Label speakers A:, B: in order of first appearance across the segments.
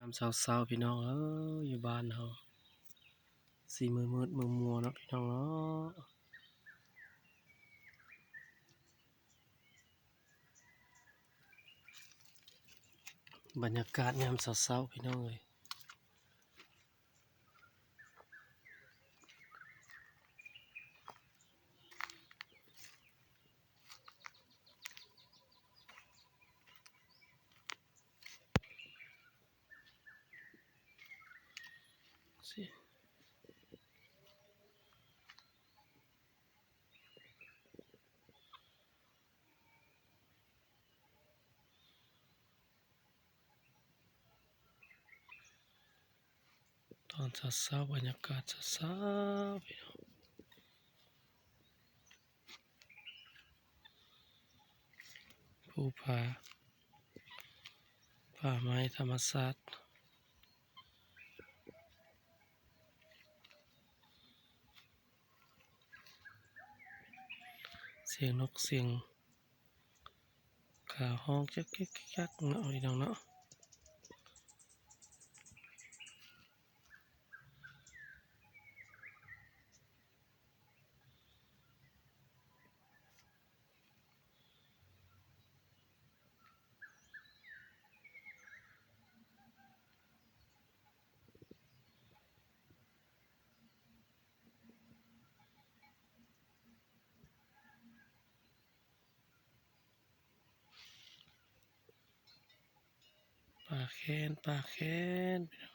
A: ำเช้าๆพี่น้องอยู่บ้านเฮาสีมืดมัวๆเนาะพี่น้องเนาะบรรยากาศยามเช้าๆพี่น้องเอ้ยสิตอนเช้าๆบรรยากาศเช้าๆพี่น้องภูผาป่าไม้ธรรมชาติเสียงนกเสียงข่าห้องจักจักเนาะพี่น้องเนาะป่าแค้นพี่น้อง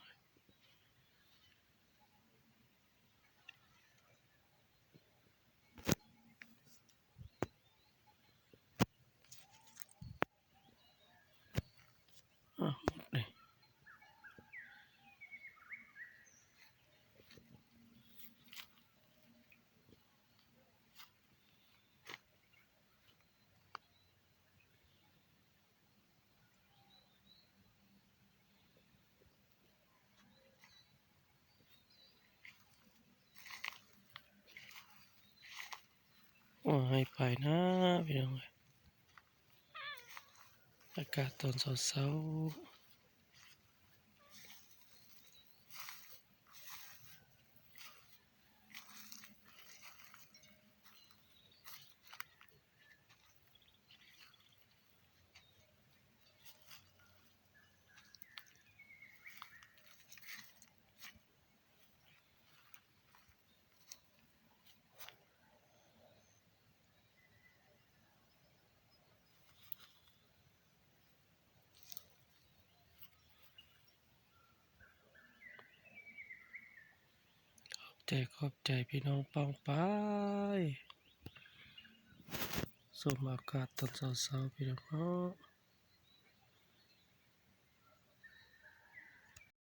A: หมดเลยให้ไปนะพี่น้องเอ้ยอากาศตอนเช้าขอบใจพี่น้องป้องไปสมอากาศตอนเช้าๆพี่น้องเนาะ